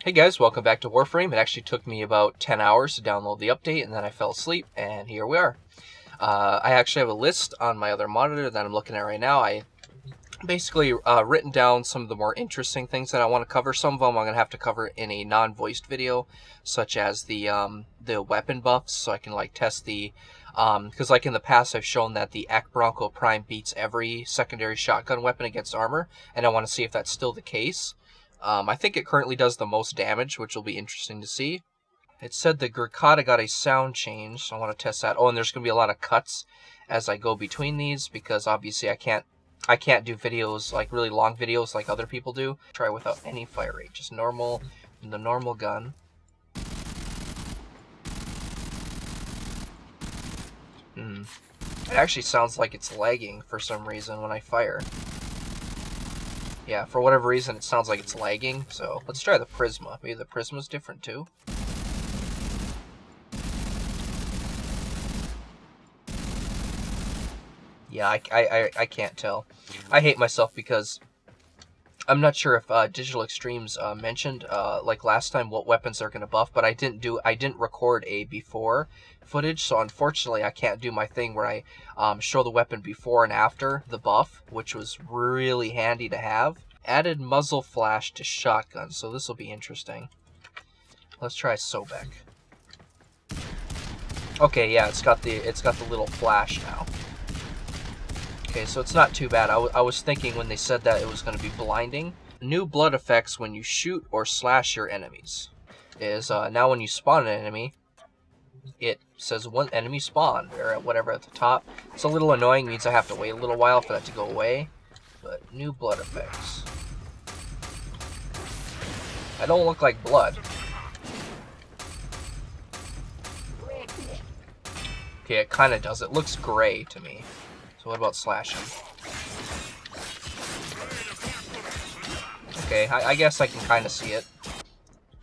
Hey guys, welcome back to Warframe. It actually took me about 10 hours to download the update, and then I fell asleep, and here we are. I actually have a list on my other monitor that I'm looking at right now. I basically written down some of the more interesting things that I want to cover. Some of them I'm going to have to cover in a non-voiced video, such as the weapon buffs, so I can like test the... because like in the past I've shown that the AK Bronco Prime beats every secondary shotgun weapon against armor, and I want to see if that's still the case. I think it currently does the most damage, which will be interesting to see. It said the Grikata got a sound change, so I want to test that. Oh, and there's going to be a lot of cuts as I go between these, because obviously I can't do videos, like really long videos like other people do. Try without any fire rate, just normal, the normal gun. It actually sounds like it's lagging for some reason when I fire. Yeah, for whatever reason, it sounds like it's lagging, so let's try the Prisma. Maybe the Prisma's different, too. Yeah, I can't tell. I hate myself because I'm not sure if Digital Extremes mentioned, like last time, what weapons they're going to buff, but I didn't record a before footage, so unfortunately I can't do my thing where I show the weapon before and after the buff, which was really handy to have. Added muzzle flash to shotgun, so this will be interesting. Let's try Sobek. Okay, yeah, it's got the little flash now. Okay, so it's not too bad. I was thinking when they said that it was going to be blinding. New blood effects when you shoot or slash your enemies is now when you spawn an enemy, it says one enemy spawned or whatever at the top. It's a little annoying, means I have to wait a little while for that to go away. But new blood effects. I don't look like blood. Okay, it kind of does. It looks gray to me. So what about slashing? Okay, I guess I can kind of see it.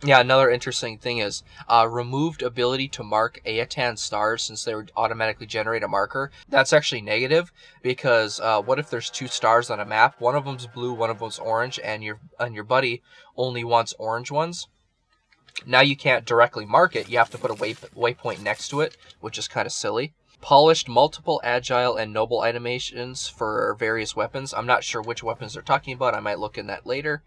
Yeah, another interesting thing is removed ability to mark Fionntan stars since they would automatically generate a marker. That's actually negative because what if there's two stars on a map? One of them's blue, one of them's orange, and your buddy only wants orange ones. Now you can't directly mark it. You have to put a waypoint next to it, which is kind of silly. Polished multiple agile and noble animations for various weapons. I'm not sure which weapons they're talking about. I might look in that later.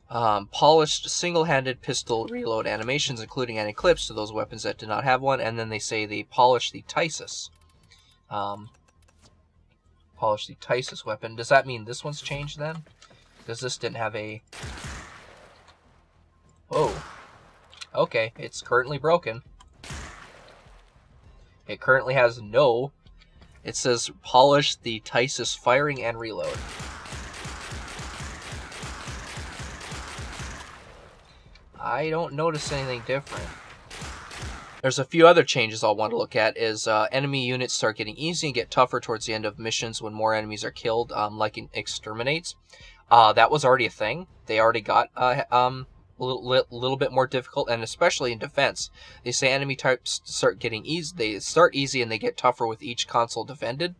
Polished single-handed pistol reload animations, including any clips to those weapons that did not have one. And then they say they polished the Tysus. Polished the Tysus weapon. Does that mean this one's changed then? Because this didn't have a... Oh. Okay, it's currently broken. It currently has no... It says polish the Tysus firing and reload. I don't notice anything different. There's a few other changes I'll want to look at. Is enemy units start getting easy and get tougher towards the end of missions when more enemies are killed, like in Exterminates. That was already a thing. They already got a little bit more difficult, and especially in defense. They say enemy types start getting easy. They start easy and they get tougher with each console defended.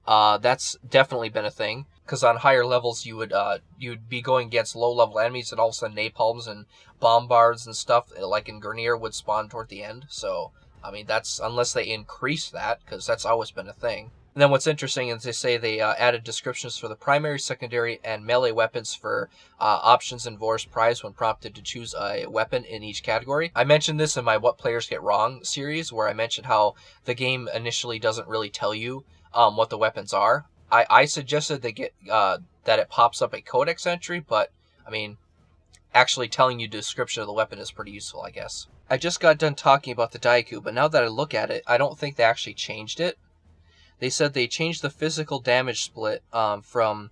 That's definitely been a thing, because on higher levels you'd be going against low-level enemies, and all of a sudden napalms and bombards and stuff like in Grenier would spawn toward the end. So I mean, that's unless they increase that, because that's always been a thing. And then what's interesting is they say they added descriptions for the primary, secondary, and melee weapons for options and Vor's prize when prompted to choose a weapon in each category. I mentioned this in my What Players Get Wrong series, where I mentioned how the game initially doesn't really tell you what the weapons are. I suggested they get that it pops up a codex entry, but I mean, actually telling you the description of the weapon is pretty useful, I guess. I just got done talking about the Daiku, but now that I look at it, I don't think they actually changed it. They said they changed the physical damage split from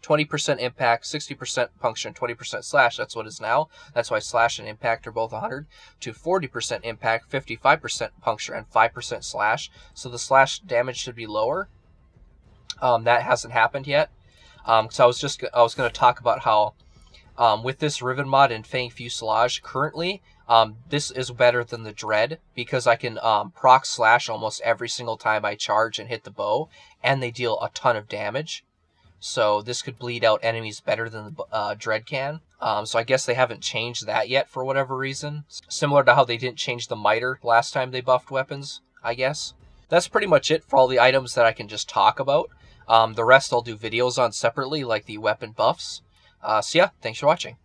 20% impact, 60% puncture, and 20% slash. That's what it is now. That's why slash and impact are both 100. To 40% impact, 55% puncture, and 5% slash. So the slash damage should be lower. That hasn't happened yet. So I was going to talk about how with this Riven mod and Fang Fuselage currently, this is better than the Dread, because I can proc slash almost every single time I charge and hit the bow, and they deal a ton of damage. So this could bleed out enemies better than the Dread can. So I guess they haven't changed that yet for whatever reason. Similar to how they didn't change the miter last time they buffed weapons, I guess. That's pretty much it for all the items that I can just talk about. The rest I'll do videos on separately, like the weapon buffs. So yeah, thanks for watching.